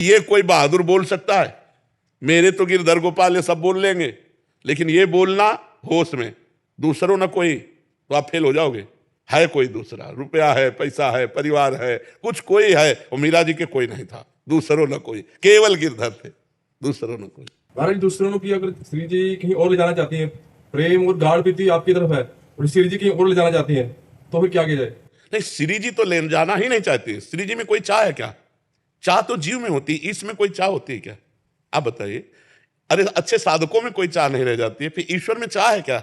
ये कोई बहादुर बोल सकता है? मेरे तो गिरधर गोपाल ये सब बोल लेंगे, लेकिन ये बोलना होश में, दूसरों न कोई, तो आप फेल हो जाओगे। है कोई दूसरा? रुपया है, पैसा है, परिवार है, कुछ कोई है? और मीरा जी के कोई नहीं था, दूसरों न कोई, केवल गिरधर थे, दूसरों न कोई। महाराज दूसरों की अगर श्री जी कहीं और ले जाना चाहती हैं, प्रेम और गाढ़ प्रीति आपकी तरफ है और श्री जी कहीं और ले जाना चाहती हैं, तो फिर क्या किया जाए? नहीं, श्री जी तो ले जाना ही नहीं चाहती। श्री जी में कोई चाह है क्या? चाह तो जीव में होती है, इसमें कोई चाह होती है क्या? आप बताइए। अरे अच्छे साधकों में कोई चाह नहीं रह जाती है, फिर ईश्वर में चाह है क्या?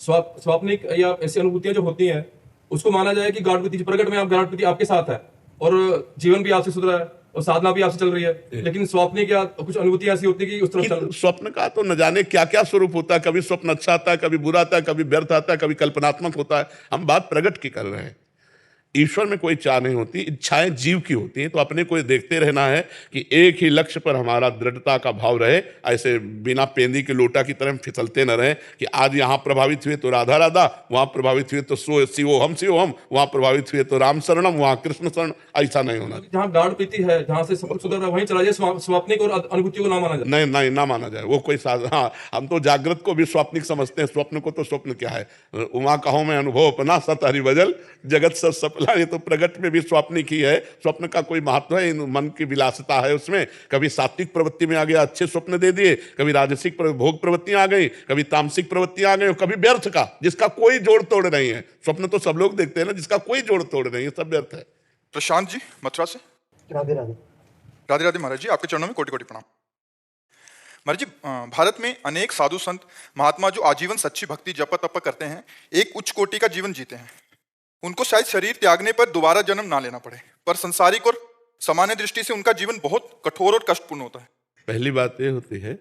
स्वाप्निक या ऐसी अनुभूतियां जो होती हैं उसको माना जाए कि गाढ़ प्रीति, प्रकट में आप गाढ़ प्रीति आपके साथ है और जीवन भी आपसे सुधरा है और साधना भी आपसे चल रही है, लेकिन स्वप्निक या कुछ अनुभूतियां ऐसी होती है कि उस तरफ चल। स्वप्न का तो न जाने क्या क्या स्वरूप होता है। कभी स्वप्न अच्छा आता है, कभी बुरा आता है, कभी व्यर्थ आता है, कभी कल्पनात्मक होता है। हम बात प्रगट की कर रहे हैं। ईश्वर में कोई चाह नहीं होती, इच्छाएं जीव की होती हैं। तो अपने को देखते रहना है कि एक ही लक्ष्य पर हमारा दृढ़ता का भाव रहे। ऐसे बिना पेंदी के लोटा की तरह फिसलते न रहे कि आज यहाँ प्रभावित हुए तो राधा राधा, वहाँ प्रभावित हुए तो शिवो हम, वहाँ प्रभावित हुए तो राम शरणम, वहाँ कृष्ण शरण। ऐसा नहीं होना। जहाँ गाढ़ प्रीति है, जहाँ से सब कुछ सुधर रहा है, वहीं चला जाए, स्वाप्निक और अनुभूतियों को ना माना जाए। नहीं नहीं, ना माना जाए वो कोई हाँ, हम तो जागृत को भी स्वप्निक समझते हैं। स्वप्न को तो स्वप्न क्या है? उमा कहो मैं अनुभव अपना सत हरि भजल जगत सब सपना। ये तो प्रगट में भी स्वप्निक ही है। स्वप्न का कोई महत्व है? मन की विलासिता है उसमें। कभी सात्विक प्रवृत्ति में आ गया, अच्छे स्वप्न दे दिए, कभी राजसिक भोग प्रवृत्तियां आ गई, कभी तामसिक प्रवृत्तियां आ गई, कभी व्यर्थ का, जिसका कोई जोड़ तोड़ नहीं है। स्वप्न तो सब लोग देखते हैं ना, जिसका कोई जोड़ तोड़ नहीं है, सब व्यर्थ है। प्रशांत जी मथुरा से। राधे राधे। राधे राधे महाराज जी, आपके चरणों में कोटि कोटि प्रणाम। महाराज जी, भारत में अनेक साधु संत महात्मा जो आजीवन सच्ची भक्ति जप तप करते हैं, एक उच्च कोटि का जीवन जीते हैं। उनको शायद शरीर त्यागने पर दोबारा जन्म ना लेना पड़े, पर संसारिक और सामान्य दृष्टि से उनका जीवन बहुत कठोर और कष्टपूर्ण होता है। पहली बात यह होती है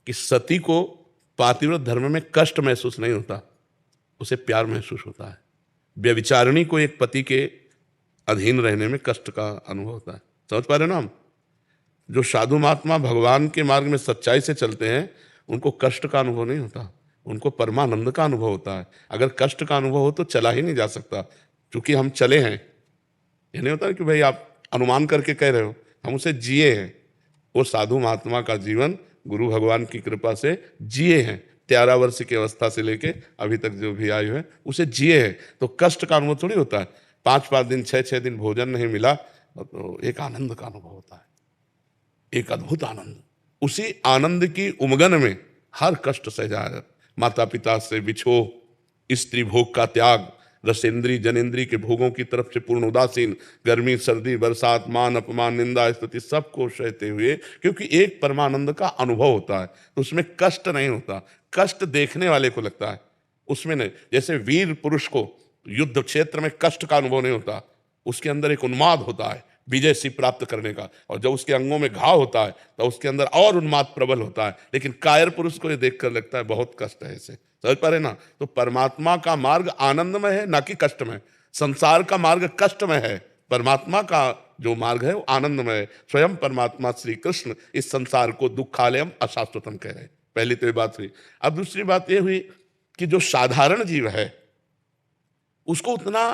कि सती को पातिव्रत धर्म में कष्ट महसूस नहीं होता, उसे प्यार महसूस होता है। व्यभिचारिणी को एक पति के अधीन रहने में कष्ट का अनुभव होता है। समझ पा रहे ना हम? जो साधु महात्मा भगवान के मार्ग में सच्चाई से चलते हैं, उनको कष्ट का अनुभव नहीं होता, उनको परमानंद का अनुभव होता है। अगर कष्ट का अनुभव हो तो चला ही नहीं जा सकता। क्योंकि हम चले हैं, ये नहीं होता कि भाई आप अनुमान करके कह रहे हो, हम उसे जिए हैं। वो साधु महात्मा का जीवन गुरु भगवान की कृपा से जिए हैं। 13 वर्ष की अवस्था से लेके अभी तक जो भी आयु है उसे जिए हैं। तो कष्ट का अनुभव थोड़ी होता है। 5-5 दिन 6-6 दिन भोजन नहीं मिला तो एक आनंद का अनुभव होता है, एक अद्भुत आनंद। उसी आनंद की उमगन में हर कष्ट सह, माता पिता से बिछोह, स्त्री भोग का त्याग, रसेंद्री जनेन्द्री के भोगों की तरफ से पूर्ण उदासीन, गर्मी सर्दी बरसात मान अपमान निंदा स्तुति सबको सहते हुए, क्योंकि एक परमानंद का अनुभव होता है तो उसमें कष्ट नहीं होता। कष्ट देखने वाले को लगता है, उसमें नहीं। जैसे वीर पुरुष को युद्ध क्षेत्र में कष्ट का अनुभव नहीं होता, उसके अंदर एक उन्माद होता है विजय सी प्राप्त करने का, और जब उसके अंगों में घाव होता है तो उसके अंदर और उन्माद प्रबल होता है। लेकिन कायर पुरुष को ये देखकर लगता है बहुत कष्ट है इसे। समझ पा रहे ना? तो परमात्मा का मार्ग आनंदमय है, ना कि कष्टमय। संसार का मार्ग कष्टमय है, परमात्मा का जो मार्ग है वो आनंदमय है। स्वयं परमात्मा श्री कृष्ण इस संसार को दुखालयम अशाश्वतम कह रहे हैं। पहली तो ये बात हुई। अब दूसरी बात ये हुई कि जो साधारण जीव है उसको उतना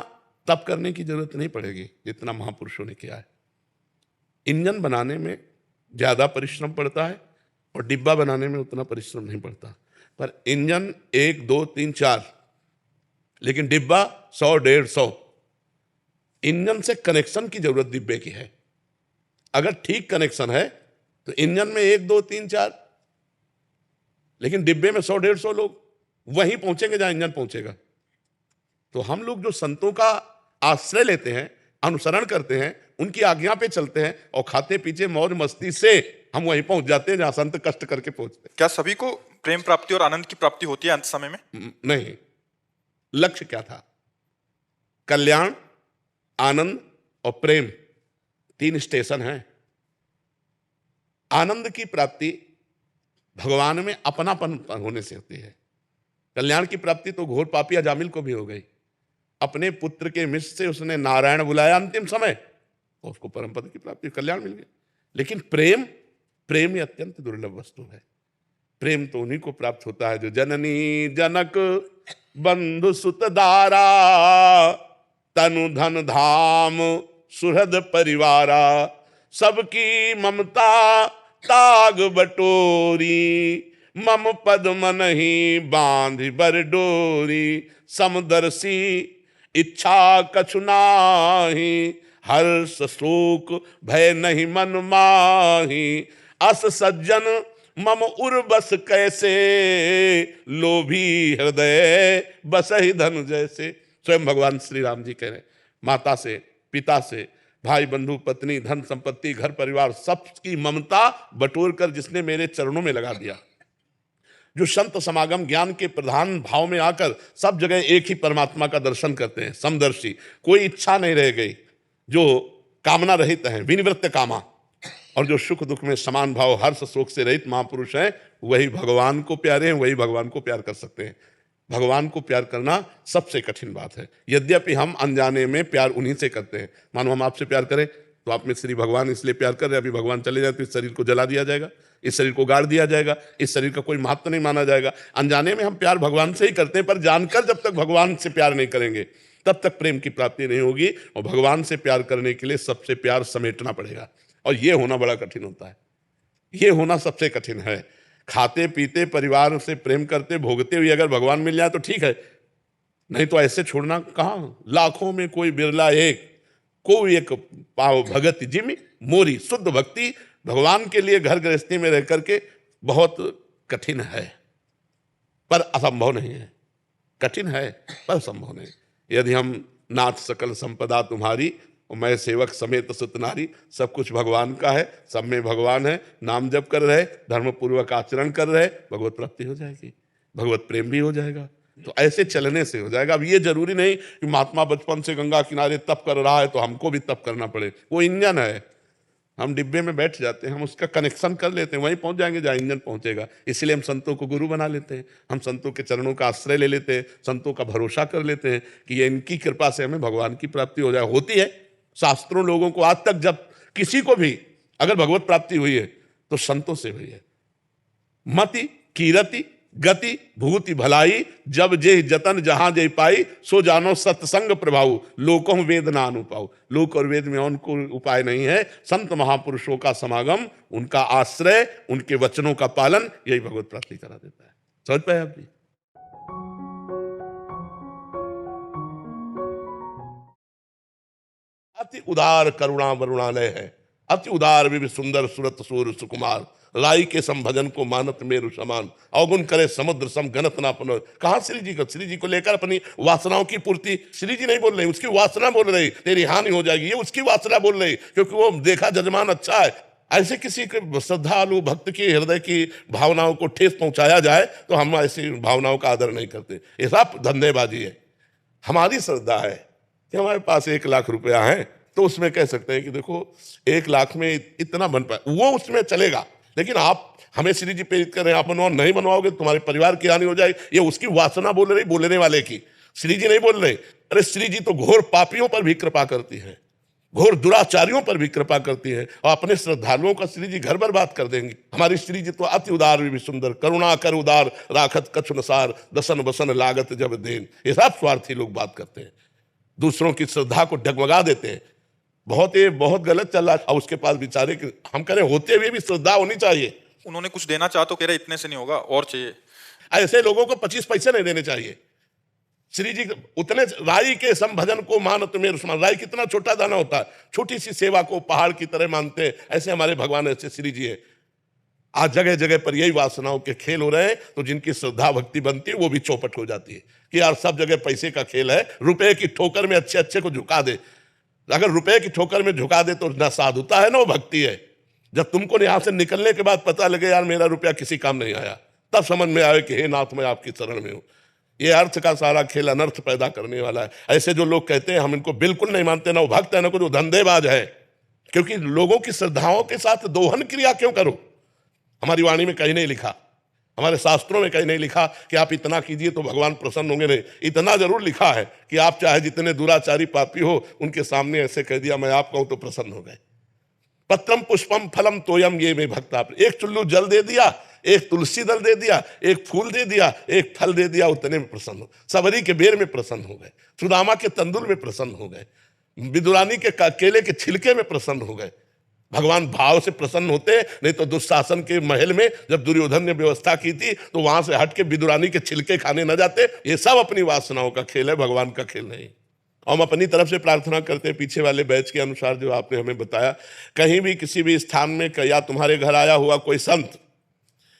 तप करने की जरूरत नहीं पड़ेगी जितना महापुरुषों ने किया है। इंजन बनाने में ज्यादा परिश्रम पड़ता है और डिब्बा बनाने में उतना परिश्रम नहीं पड़ता। पर इंजन 1 2 3 4, लेकिन डिब्बा 100 150। इंजन से कनेक्शन की जरूरत डिब्बे की है। अगर ठीक कनेक्शन है तो इंजन में 1 2 3 4, लेकिन डिब्बे में 100 150 लोग वहीं पहुंचेंगे जहां इंजन पहुंचेगा। तो हम लोग जो संतों का आश्रय लेते हैं, अनुसरण करते हैं, उनकी आज्ञा पे चलते हैं और खाते पीछे मौज मस्ती से हम वहीं पहुंच जाते हैं जहां संत कष्ट करके पहुंचते हैं। क्या सभी को प्रेम प्राप्ति और आनंद की प्राप्ति होती है अंत समय में? नहीं। लक्ष्य क्या था? कल्याण, आनंद और प्रेम, 3 स्टेशन हैं। आनंद की प्राप्ति भगवान में अपनापन होने से होती है। कल्याण की प्राप्ति तो घोर पापी अजामिल को भी हो गई। अपने पुत्र के मिश से उसने नारायण बुलाया अंतिम समय, तो उसको परम पद की प्राप्ति, कल्याण मिल गया। लेकिन प्रेम, प्रेम ये अत्यंत दुर्लभ वस्तु है। प्रेम तो उन्हीं को प्राप्त होता है जो जननी जनक बंधु सुत दारा, तनु धन धाम सुहृद परिवारा, सबकी ममता ताग बटोरी, मम पद मन ही बांध बर डोरी, समदर्शी इच्छा कछु नाही, हर्ष शोक भय नहीं मन माही, अस सज्जन मम उर बस कैसे, लोभी हृदय बस ही धन जैसे। स्वयं भगवान श्री राम जी कह रहे हैं, माता से, पिता से, भाई बंधु पत्नी धन संपत्ति घर परिवार सबकी ममता बटोर कर जिसने मेरे चरणों में लगा दिया, जो संत समागम ज्ञान के प्रधान भाव में आकर सब जगह एक ही परमात्मा का दर्शन करते हैं, समदर्शी, कोई इच्छा नहीं रह गई, जो कामना रहित हैं, विनिवृत्त कामा, और जो सुख दुख में समान भाव हर्ष शोक से रहित महापुरुष हैं, वही भगवान को प्यारे हैं, वही भगवान को प्यार कर सकते हैं। भगवान को प्यार करना सबसे कठिन बात है, यद्यपि हम अनजाने में प्यार उन्हीं से करते हैं। मानो हम आपसे प्यार करें तो आप में श्री भगवान इसलिए प्यार कर रहे हैं, अभी भगवान चले जाए तो इस शरीर को जला दिया जाएगा, इस शरीर को गाड़ दिया जाएगा, इस शरीर का कोई महत्व नहीं माना जाएगा। अनजाने में हम प्यार भगवान से ही करते हैं, पर जानकर जब तक भगवान से प्यार नहीं करेंगे तब तक प्रेम की प्राप्ति नहीं होगी। और भगवान से प्यार करने के लिए सबसे प्यार समेटना पड़ेगा, और ये होना बड़ा कठिन होता है, ये होना सबसे कठिन है। खाते पीते परिवार से प्रेम करते भोगते हुए अगर भगवान मिल जाए तो ठीक है, नहीं तो ऐसे छोड़ना कहाँ। लाखों में कोई बिरला एक, कोई एक पाव भगत जिमी मोरी। शुद्ध भक्ति भगवान के लिए घर गृहस्थी में रह करके बहुत कठिन है, पर असंभव नहीं है। कठिन है पर संभव नहीं। यदि हम नाथ सकल संपदा तुम्हारी, मैं सेवक समेत सुत नारी, सब कुछ भगवान का है, सब में भगवान है, नाम जप कर रहे, धर्म पूर्वक आचरण कर रहे, भगवत प्राप्ति हो जाएगी, भगवत प्रेम भी हो जाएगा। तो ऐसे चलने से हो जाएगा। अब ये जरूरी नहीं कि महात्मा बचपन से गंगा किनारे तप कर रहा है तो हमको भी तप करना पड़े। वो इंजन है, हम डिब्बे में बैठ जाते हैं, हम उसका कनेक्शन कर लेते हैं, वहीं पहुंच जाएंगे जहाँ इंजन पहुंचेगा। इसलिए हम संतों को गुरु बना लेते हैं, हम संतों के चरणों का आश्रय ले लेते हैं, संतों का भरोसा कर लेते हैं कि ये इनकी कृपा से हमें भगवान की प्राप्ति हो जाए। होती है शास्त्रों लोगों को आज तक, जब किसी को भी अगर भगवत प्राप्ति हुई है तो संतों से हुई है। मति कीरति गति भूति भलाई, जब जे जतन जहां जे पाई, सो जानो सत्संग प्रभाव, लोकों वेद ना अनुपाऊ। लोक और वेद में उनको उपाय नहीं है। संत महापुरुषों का समागम, उनका आश्रय, उनके वचनों का पालन, यही भगवत प्राप्ति करा देता है। समझ पाए आप जी? अति उदार करुणा वरुणालय है, अति उदार भी सुंदर सुरत सूर सुकुमार, लाई के संभजन को मानत मेरु समान, अवगुण करे समुद्र सम गणत ना पनो। कहा श्री जी को, श्री जी को लेकर अपनी वासनाओं की पूर्ति श्री जी नहीं बोल रही, उसकी वासना बोल रही, तेरी हानि हो जाएगी, ये उसकी वासना बोल रही, क्योंकि वो देखा जजमान अच्छा है। ऐसे किसी के श्रद्धालु भक्त की हृदय की भावनाओं को ठेस पहुंचाया जाए तो हम ऐसी भावनाओं का आदर नहीं करते। ये सब धंधेबाजी है। हमारी श्रद्धा है कि हमारे पास 1 लाख रुपया है तो उसमें कह सकते हैं कि देखो 1 लाख में इतना बन पाए, वो उसमें चलेगा। लेकिन आप हमें श्री जी प्रेरित कर रहे हैं, आप नहीं बनवाओगे तुम्हारे परिवार की हानि हो जाएगी, ये उसकी वासना बोल रही, बोलने वाले की। श्री जी नहीं बोल रहे। अरे श्री जी तो घोर पापियों पर भी कृपा करती है, घोर दुराचारियों पर भी कृपा करती है, और अपने श्रद्धालुओं का श्री जी घर बर्बाद कर देंगे। हमारी श्री जी तो अति उदार भी सुंदर, करुणा कर उदार राखत कछु नसार, दसन बसन लागत जब देन। ये सब स्वार्थी लोग बात करते हैं, दूसरों की श्रद्धा को डगमगा देते हैं। बहुत गलत चल रहा है। और उसके पास बेचारे हम कह रहे होते हुए भी श्रद्धा होनी चाहिए। उन्होंने कुछ देना चाहा तो कह रहे इतने से नहीं होगा, और चाहिए। ऐसे लोगों को 25 पैसे नहीं देने चाहिए। श्री जी उतने राई के संभजन को मानत मेरु समान, राई कितना छोटा दाना होता है, छोटी सी सेवा को पहाड़ की तरह मानते हैं। ऐसे हमारे भगवान, ऐसे श्री जी है। आज जगह जगह पर यही वासनाओं के खेल हो रहे हैं, तो जिनकी श्रद्धा भक्ति बनती है वो भी चौपट हो जाती है कि यार सब जगह पैसे का खेल है, रुपए की ठोकर में अच्छे अच्छे को झुका दे। अगर रुपए की ठोकर में झुका दे तो ना साधुता है ना वो भक्ति है। जब तुमको यहां से निकलने के बाद पता लगे यार मेरा रुपया किसी काम नहीं आया, तब समझ में आए कि हे नाथ मैं आपकी शरण में हूं। ये अर्थ का सारा खेल अनर्थ पैदा करने वाला है। ऐसे जो लोग कहते हैं हम इनको बिल्कुल नहीं मानते, ना वो भक्त है ना कोई धंधेबाज है। क्योंकि लोगों की श्रद्धाओं के साथ दोहन क्रिया क्यों करो? हमारी वाणी में कहीं नहीं लिखा, हमारे शास्त्रों में कहीं नहीं लिखा कि आप इतना कीजिए तो भगवान प्रसन्न होंगे। नहीं, इतना जरूर लिखा है कि आप चाहे जितने दुराचारी पापी हो उनके सामने ऐसे कह दिया मैं आपका हूं तो प्रसन्न हो गए। पत्रम पुष्पम फलम तोयम ये में भक्ता, एक चुल्लू जल दे दिया, एक तुलसी दल दे दिया, एक फूल दे दिया, एक फल दे दिया, उतने में प्रसन्न हो। सबरी के बेर में प्रसन्न हो गए, सुदामा के तंदुल में प्रसन्न हो गए, विदुरानी के केले के छिलके में प्रसन्न हो गए। भगवान भाव से प्रसन्न होते, नहीं तो दुशासन के महल में जब दुर्योधन ने व्यवस्था की थी तो वहां से हट के विदुरानी के छिलके खाने न जाते। ये सब अपनी वासनाओं का खेल है, भगवान का खेल नहीं। हम अपनी तरफ से प्रार्थना करते हैं पीछे वाले बैच के अनुसार जो आपने हमें बताया, कहीं भी किसी भी स्थान में या तुम्हारे घर आया हुआ कोई संत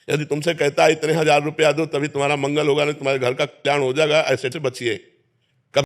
यदि तुमसे कहता है इतने 1000 रुपया दो तभी तुम्हारा मंगल होगा, नहीं तुम्हारे घर का कल्याण हो जाएगा, ऐसे से बचिए।